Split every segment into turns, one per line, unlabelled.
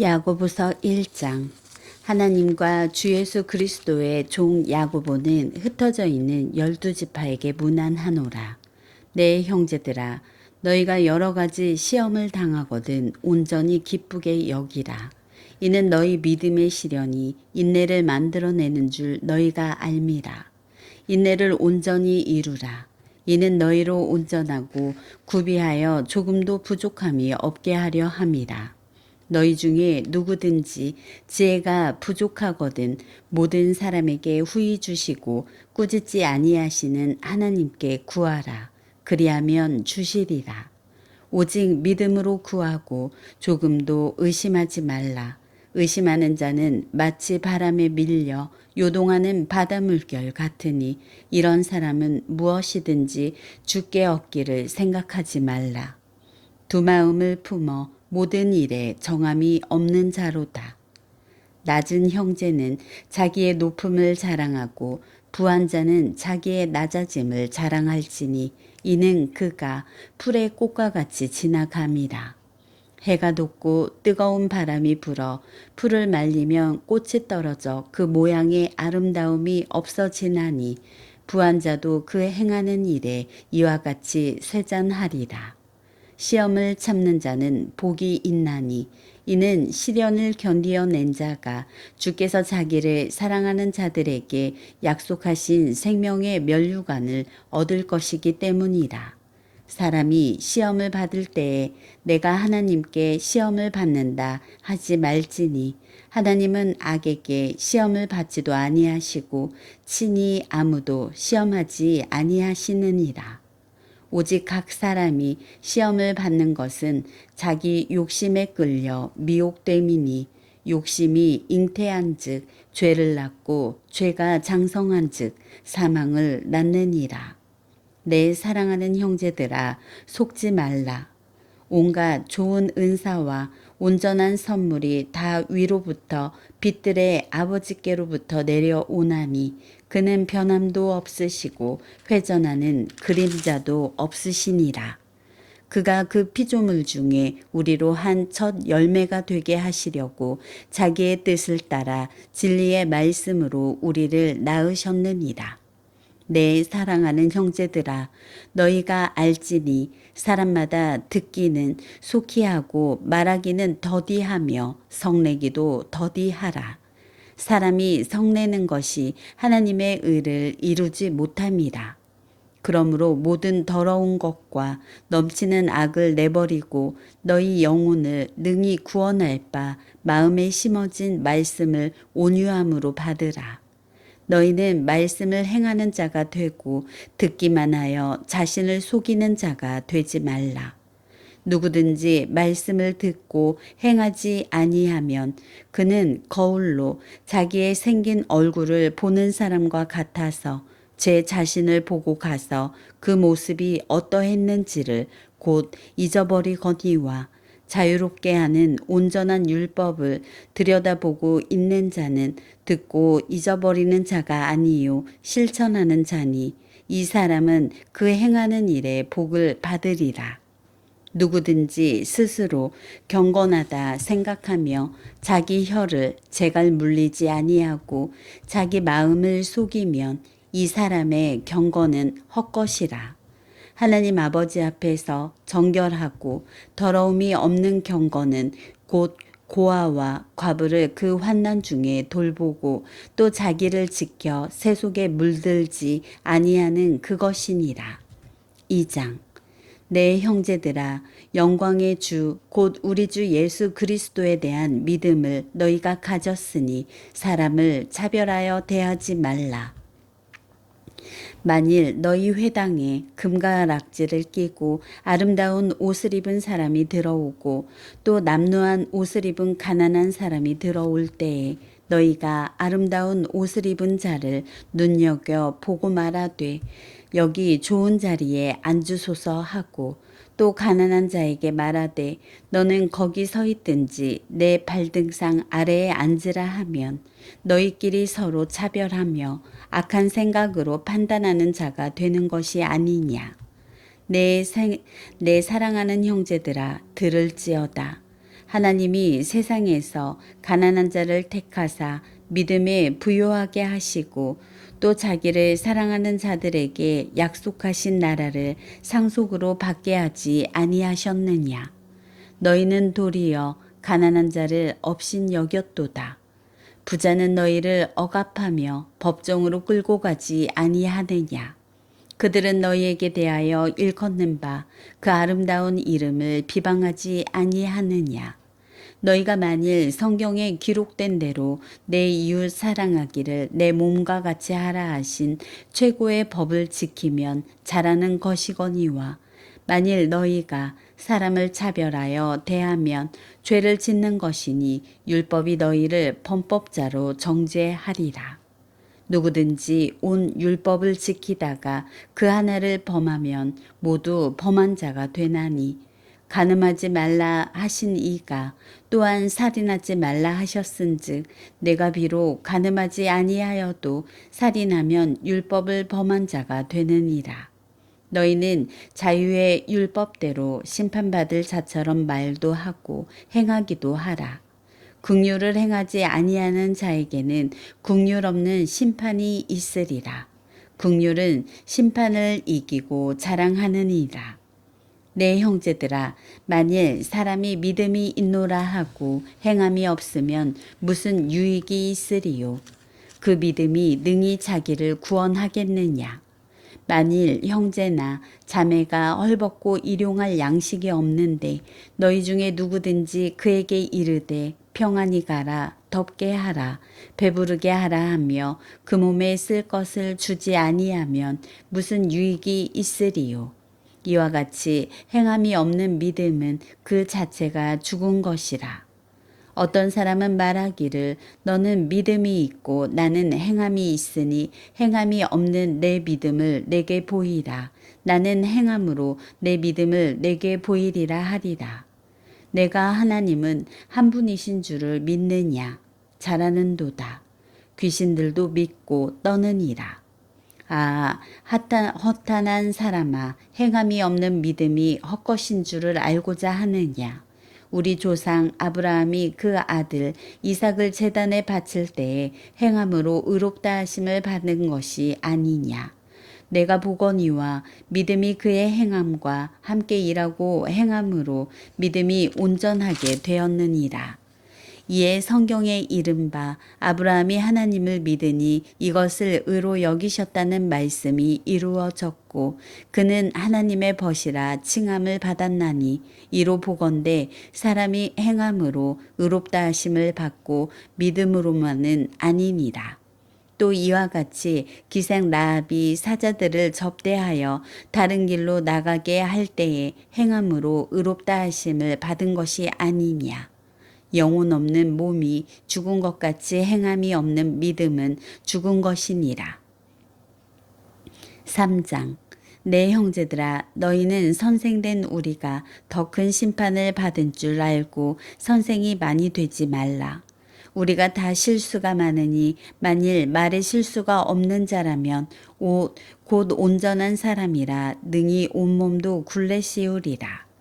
야고보서 1장. 하나님과 주 예수 그리스도의 종 야고보는 흩어져 있는 12지파에게 문안하노라. 내 형제들아, 너희가 여러 가지 시험을 당하거든 온전히 기쁘게 여기라. 이는 너희 믿음의 시련이 인내를 만들어내는 줄 너희가 알미라. 인내를 온전히 이루라. 이는 너희로 온전하고 구비하여 조금도 부족함이 없게 하려 함이라. 너희 중에 누구든지 지혜가 부족하거든 모든 사람에게 후히 주시고 꾸짖지 아니하시는 하나님께 구하라. 그리하면 주시리라. 오직 믿음으로 구하고 조금도 의심하지 말라. 의심하는 자는 마치 바람에 밀려 요동하는 바닷물결 같으니 이런 사람은 무엇이든지 주께 얻기를 생각하지 말라. 두 마음을 품어 모든 일에 정함이 없는 자로다. 낮은 형제는 자기의 높음을 자랑하고 부한 자는 자기의 낮아짐을 자랑할지니 이는 그가 풀의 꽃과 같이 지나감이라. 해가 돋고 뜨거운 바람이 불어 풀을 말리면 꽃이 떨어져 그 모양의 아름다움이 없어지나니 부한 자도 그 행하는 일에 이와 같이 쇠잔하리라. 시험을 참는 자는 복이 있나니 이는 시련을 견디어낸 자가 주께서 자기를 사랑하는 자들에게 약속하신 생명의 면류관을 얻을 것이기 때문이라. 사람이 시험을 받을 때에 내가 하나님께 시험을 받는다 하지 말지니 하나님은 악에게 시험을 받지도 아니하시고 친히 아무도 시험하지 아니하시느니라. 오직 각 사람이 시험을 받는 것은 자기 욕심에 끌려 미혹됨이니 욕심이 잉태한 즉 죄를 낳고 죄가 장성한 즉 사망을 낳느니라. 내 사랑하는 형제들아, 속지 말라. 온갖 좋은 은사와 온전한 선물이 다 위로부터 빛들의 아버지께로부터 내려오나니 그는 변함도 없으시고 회전하는 그림자도 없으시니라. 그가 그 피조물 중에 우리로 한 첫 열매가 되게 하시려고 자기의 뜻을 따라 진리의 말씀으로 우리를 낳으셨느니라. 내 사랑하는 형제들아, 너희가 알지니 사람마다 듣기는 속히 하고 말하기는 더디하며 성내기도 더디하라. 사람이 성내는 것이 하나님의 의를 이루지 못함이라. 그러므로 모든 더러운 것과 넘치는 악을 내버리고 너희 영혼을 능히 구원할 바 마음에 심어진 말씀을 온유함으로 받으라. 너희는 말씀을 행하는 자가 되고 듣기만 하여 자신을 속이는 자가 되지 말라. 누구든지 말씀을 듣고 행하지 아니하면 그는 거울로 자기의 생긴 얼굴을 보는 사람과 같아서 제 자신을 보고 가서 그 모습이 어떠했는지를 곧 잊어버리거니와 자유롭게 하는 온전한 율법을 들여다보고 있는 자는 듣고 잊어버리는 자가 아니요 실천하는 자니 이 사람은 그 행하는 일에 복을 받으리라. 누구든지 스스로 경건하다 생각하며 자기 혀를 제갈 물리지 아니하고 자기 마음을 속이면 이 사람의 경건은 헛것이라. 하나님 아버지 앞에서 정결하고 더러움이 없는 경건은 곧 고아와 과부를 그 환난 중에 돌보고 또 자기를 지켜 새 속에 물들지 아니하는 그것이니라. 2장. 내 형제들아, 영광의 주 곧 우리 주 예수 그리스도에 대한 믿음을 너희가 가졌으니 사람을 차별하여 대하지 말라. 만일 너희 회당에 금과 락지를 끼고 아름다운 옷을 입은 사람이 들어오고 또 남루한 옷을 입은 가난한 사람이 들어올 때에 너희가 아름다운 옷을 입은 자를 눈여겨 보고 말하되 여기 좋은 자리에 앉으소서 하고 또 가난한 자에게 말하되 너는 거기 서 있든지 내 발등상 아래에 앉으라 하면 너희끼리 서로 차별하며 악한 생각으로 판단하는 자가 되는 것이 아니냐. 내 사랑하는 형제들아, 들을지어다. 하나님이 세상에서 가난한 자를 택하사 믿음에 부요하게 하시고 또 자기를 사랑하는 자들에게 약속하신 나라를 상속으로 받게 하지 아니하셨느냐. 너희는 도리어 가난한 자를 업신 여겼도다. 부자는 너희를 억압하며 법정으로 끌고 가지 아니하느냐. 그들은 너희에게 대하여 일컫는 바 그 아름다운 이름을 비방하지 아니하느냐. 너희가 만일 성경에 기록된 대로 내 이웃 사랑하기를 내 몸과 같이 하라 하신 최고의 법을 지키면 잘하는 것이거니와 만일 너희가 사람을 차별하여 대하면 죄를 짓는 것이니 율법이 너희를 범법자로 정죄하리라. 누구든지 온 율법을 지키다가 그 하나를 범하면 모두 범한 자가 되나니 간음하지 말라 하신 이가 또한 살인하지 말라 하셨은즉 내가 비록 간음하지 아니하여도 살인하면 율법을 범한 자가 되느니라. 너희는 자유의 율법대로 심판받을 자처럼 말도 하고 행하기도 하라. 긍휼을 행하지 아니하는 자에게는 긍휼 없는 심판이 있으리라. 긍휼은 심판을 이기고 자랑하느니라. 내 형제들아, 만일 사람이 믿음이 있노라 하고 행함이 없으면 무슨 유익이 있으리요? 그 믿음이 능히 자기를 구원하겠느냐? 만일 형제나 자매가 헐벗고 일용할 양식이 없는데 너희 중에 누구든지 그에게 이르되 평안히 가라, 덥게 하라, 배부르게 하라 하며 그 몸에 쓸 것을 주지 아니하면 무슨 유익이 있으리요? 이와 같이 행함이 없는 믿음은 그 자체가 죽은 것이라. 어떤 사람은 말하기를 너는 믿음이 있고 나는 행함이 있으니 행함이 없는 내 믿음을 내게 보이라. 나는 행함으로 내 믿음을 내게 보이리라 하리라. 내가 하나님은 한 분이신 줄을 믿느냐? 잘하는도다. 귀신들도 믿고 떠느니라. 아, 허탄한 사람아, 행함이 없는 믿음이 헛것인 줄을 알고자 하느냐? 우리 조상 아브라함이 그 아들 이삭을 제단에 바칠 때에 행함으로 의롭다 하심을 받는 것이 아니냐? 내가 보거니와 믿음이 그의 행함과 함께 일하고 행함으로 믿음이 온전하게 되었느니라. 이에 성경에 이른바 아브라함이 하나님을 믿으니 이것을 의로 여기셨다는 말씀이 이루어졌고 그는 하나님의 벗이라 칭함을 받았나니 이로 보건대 사람이 행함으로 의롭다 하심을 받고 믿음으로만은 아니니라. 또 이와 같이 기생 라합이 사자들을 접대하여 다른 길로 나가게 할 때에 행함으로 의롭다 하심을 받은 것이 아니냐. 영혼 없는 몸이 죽은 것 같이 행함이 없는 믿음은 죽은 것이니라. 3장. 내 형제들아, 너희는 선생된 우리가 더 큰 심판을 받은 줄 알고 선생이 많이 되지 말라. 우리가 다 실수가 많으니 만일 말에 실수가 없는 자라면 곧 온전한 사람이라 능히 온몸도 굴레 씌우리라.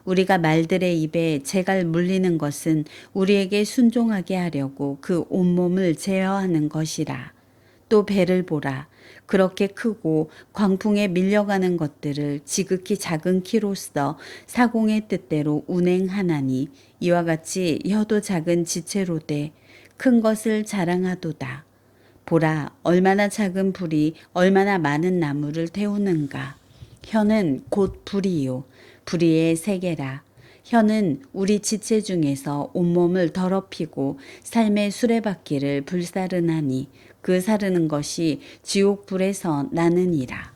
우리가 말들의 입에 재갈 물리는 것은 우리에게 순종하게 하려고 그 온몸을 제어하는 것이라. 또 배를 보라. 그렇게 크고 광풍에 밀려가는 것들을 지극히 작은 키로써 사공의 뜻대로 운행하나니 이와 같이 혀도 작은 지체로되 큰 것을 자랑하도다. 보라, 얼마나 작은 불이 얼마나 많은 나무를 태우는가. 혀는 곧 불이요 불의의 세계라. 혀는 우리 지체 중에서 온몸을 더럽히고 삶의 수레바퀴를 불사르나니 그 사르는 것이 지옥불에서 나느니라.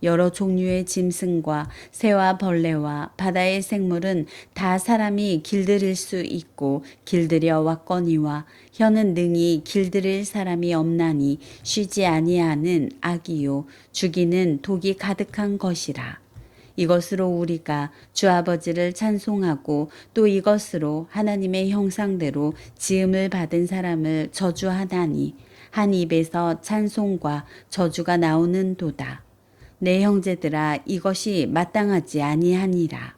여러 종류의 짐승과 새와 벌레와 바다의 생물은 다 사람이 길들일 수 있고 길들여 왔거니와 혀는 능히 길들일 사람이 없나니 쉬지 아니하는 악이요 죽이는 독이 가득한 것이라. 이것으로 우리가 주 아버지를 찬송하고 또 이것으로 하나님의 형상대로 지음을 받은 사람을 저주하나니 한 입에서 찬송과 저주가 나오는 도다. 내 형제들아, 이것이 마땅하지 아니하니라.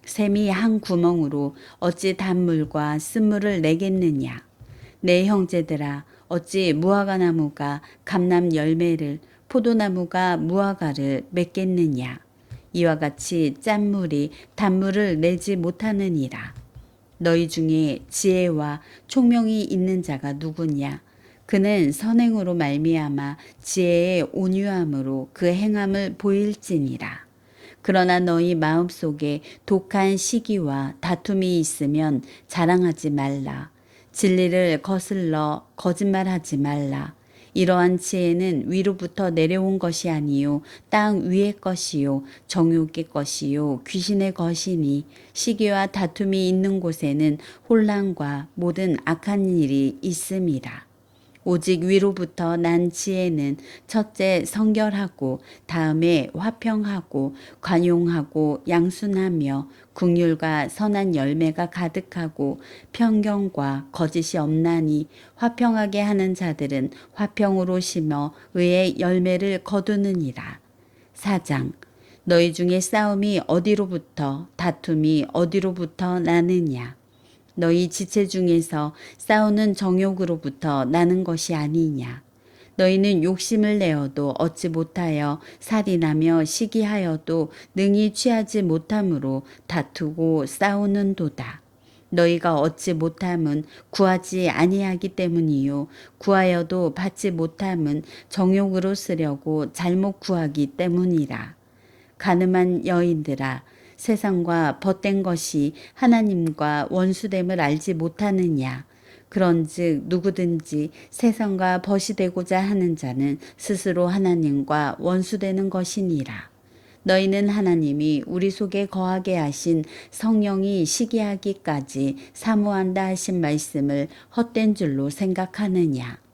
샘이 한 구멍으로 어찌 단물과 쓴물을 내겠느냐. 내 형제들아, 어찌 무화과나무가 감람 열매를, 포도나무가 무화과를 맺겠느냐. 이와 같이 짠물이 단물을 내지 못하느니라. 너희 중에 지혜와 총명이 있는 자가 누구냐. 그는 선행으로 말미암아 지혜의 온유함으로 그 행함을 보일지니라. 그러나 너희 마음속에 독한 시기와 다툼이 있으면 자랑하지 말라. 진리를 거슬러 거짓말하지 말라. 이러한 지혜는 위로부터 내려온 것이 아니요 땅 위의 것이요 정욕의 것이요 귀신의 것이니 시기와 다툼이 있는 곳에는 혼란과 모든 악한 일이 있음이라. 오직 위로부터 난 지혜는 첫째 성결하고 다음에 화평하고 관용하고 양순하며 긍휼과 선한 열매가 가득하고 편견과 거짓이 없나니 화평하게 하는 자들은 화평으로 심어 의의 열매를 거두느니라. 4장 너희 중에 싸움이 어디로부터 다툼이 어디로부터 나느냐. 너희 지체 중에서 싸우는 정욕으로부터 나는 것이 아니냐. 너희는 욕심을 내어도 얻지 못하여 살인하며 시기하여도 능히 취하지 못함으로 다투고 싸우는도다. 너희가 얻지 못함은 구하지 아니하기 때문이요 구하여도 받지 못함은 정욕으로 쓰려고 잘못 구하기 때문이라. 가늠한 여인들아, 세상과 벗된 것이 하나님과 원수됨을 알지 못하느냐. 그런즉 누구든지 세상과 벗이 되고자 하는 자는 스스로 하나님과 원수되는 것이니라. 너희는 하나님이 우리 속에 거하게 하신 성령이 시기하기까지 사모한다 하신 말씀을 헛된 줄로 생각하느냐.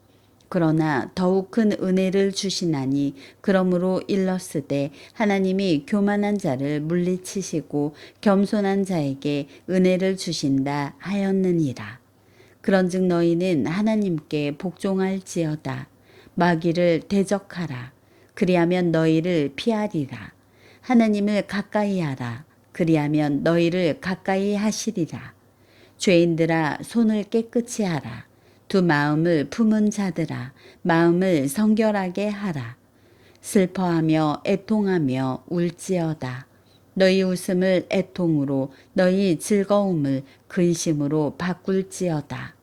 그러나 더욱 큰 은혜를 주시나니 그러므로 일렀으되 하나님이 교만한 자를 물리치시고 겸손한 자에게 은혜를 주신다 하였느니라. 그런즉 너희는 하나님께 복종할지어다. 마귀를 대적하라. 그리하면 너희를 피하리라. 하나님을 가까이 하라. 그리하면 너희를 가까이 하시리라. 죄인들아 손을 깨끗이 하라. 두 마음을 품은 자들아 마음을 성결하게 하라. 슬퍼하며 애통하며 울지어다. 너희 웃음을 애통으로 너희 즐거움을 근심으로 바꿀지어다.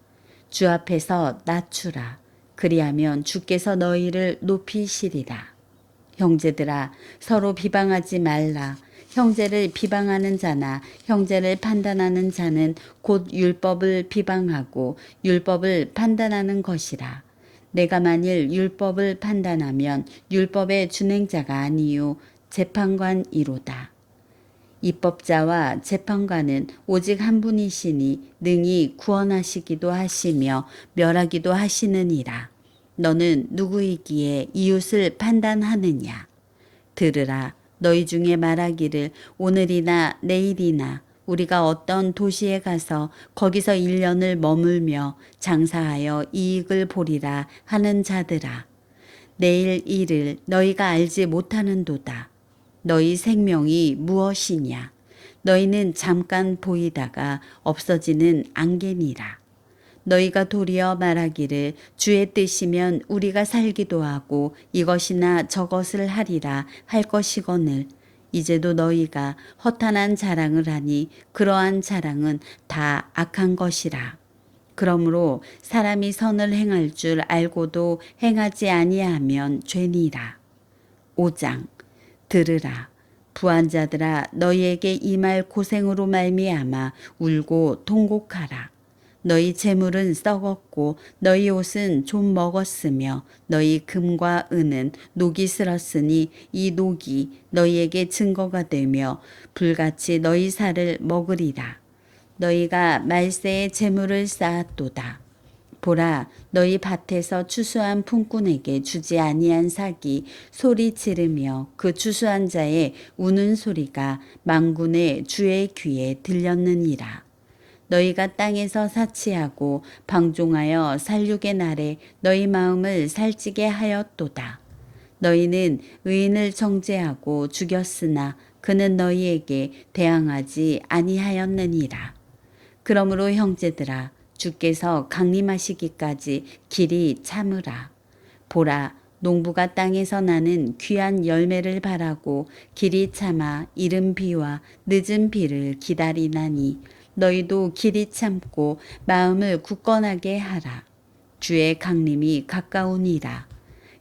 주 앞에서 낮추라. 그리하면 주께서 너희를 높이시리라. 형제들아 서로 비방하지 말라. 형제를 비방하는 자나 형제를 판단하는 자는 곧 율법을 비방하고 율법을 판단하는 것이라. 내가 만일 율법을 판단하면 율법의 준행자가 아니요 재판관이로다. 입법자와 재판관은 오직 한 분이시니 능히 구원하시기도 하시며 멸하기도 하시느니라. 너는 누구이기에 이웃을 판단하느냐. 들으라. 너희 중에 말하기를 오늘이나 내일이나 우리가 어떤 도시에 가서 거기서 1년을 머물며 장사하여 이익을 보리라 하는 자들아. 내일 일을 너희가 알지 못하는도다. 너희 생명이 무엇이냐. 너희는 잠깐 보이다가 없어지는 안개니라. 너희가 도리어 말하기를 주의 뜻이면 우리가 살기도 하고 이것이나 저것을 하리라 할 것이거늘 이제도 너희가 허탄한 자랑을 하니 그러한 자랑은 다 악한 것이라. 그러므로 사람이 선을 행할 줄 알고도 행하지 아니하면 죄니라. 5장 들으라. 부한 자들아 너희에게 임할 고생으로 말미암아 울고 통곡하라. 너희 재물은 썩었고 너희 옷은 좀 먹었으며 너희 금과 은은 녹이 슬었으니 이 녹이 너희에게 증거가 되며 불같이 너희 살을 먹으리라. 너희가 말세에 재물을 쌓았도다. 보라 너희 밭에서 추수한 품꾼에게 주지 아니한 삭이 소리 지르며 그 추수한 자의 우는 소리가 만군의 주의 귀에 들렸느니라. 너희가 땅에서 사치하고 방종하여 살육의 날에 너희 마음을 살찌게 하였도다. 너희는 의인을 정죄하고 죽였으나 그는 너희에게 대항하지 아니하였느니라. 그러므로 형제들아 주께서 강림하시기까지 길이 참으라. 보라 농부가 땅에서 나는 귀한 열매를 바라고 길이 참아 이른 비와 늦은 비를 기다리나니 너희도 길이 참고 마음을 굳건하게 하라. 주의 강림이 가까우니라.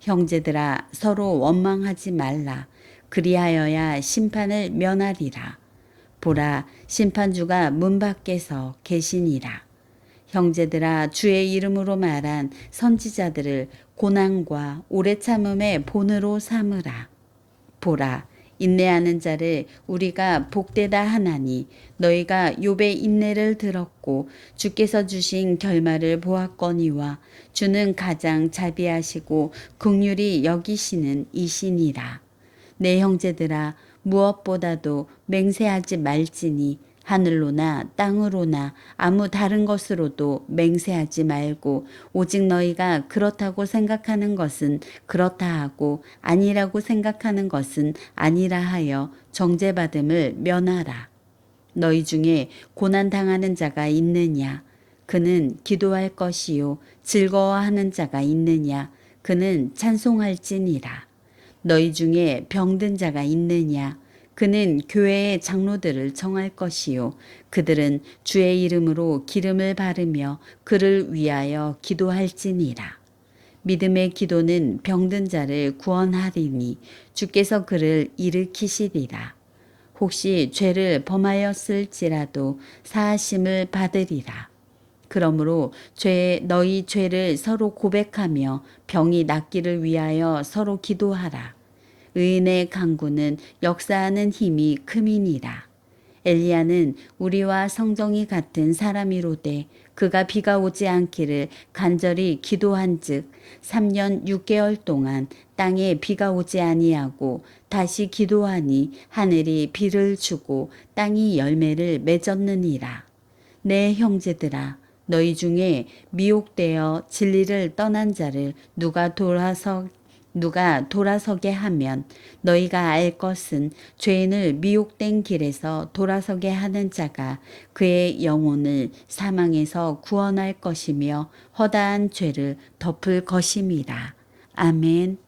형제들아 서로 원망하지 말라. 그리하여야 심판을 면하리라. 보라 심판주가 문 밖에서 계시니라. 형제들아 주의 이름으로 말한 선지자들을 고난과 오래 참음의 본으로 삼으라. 보라 인내하는 자를 우리가 복되다 하나니 너희가 욥의 인내를 들었고 주께서 주신 결말을 보았거니와 주는 가장 자비하시고 긍휼히 여기시는 이시니라. 내 형제들아 무엇보다도 맹세하지 말지니 하늘로나 땅으로나 아무 다른 것으로도 맹세하지 말고 오직 너희가 그렇다고 생각하는 것은 그렇다 하고 아니라고 생각하는 것은 아니라 하여 정죄받음을 면하라. 너희 중에 고난당하는 자가 있느냐? 그는 기도할 것이요. 즐거워하는 자가 있느냐? 그는 찬송할지니라. 너희 중에 병든 자가 있느냐? 그는 교회의 장로들을 청할 것이요. 그들은 주의 이름으로 기름을 바르며 그를 위하여 기도할지니라. 믿음의 기도는 병든 자를 구원하리니 주께서 그를 일으키시리라. 혹시 죄를 범하였을지라도 사하심을 받으리라. 그러므로 너희 죄를 서로 고백하며 병이 낫기를 위하여 서로 기도하라. 의인의 간구는 역사하는 힘이 큼이니라. 엘리야는 우리와 성정이 같은 사람이로되 그가 비가 오지 않기를 간절히 기도한즉 3년 6개월 동안 땅에 비가 오지 아니하고 다시 기도하니 하늘이 비를 주고 땅이 열매를 맺었느니라. 내 형제들아 너희 중에 미혹되어 진리를 떠난 자를 누가 돌아서게 하면 너희가 알 것은 죄인을 미혹된 길에서 돌아서게 하는 자가 그의 영혼을 사망에서 구원할 것이며 허다한 죄를 덮을 것임이라. 아멘.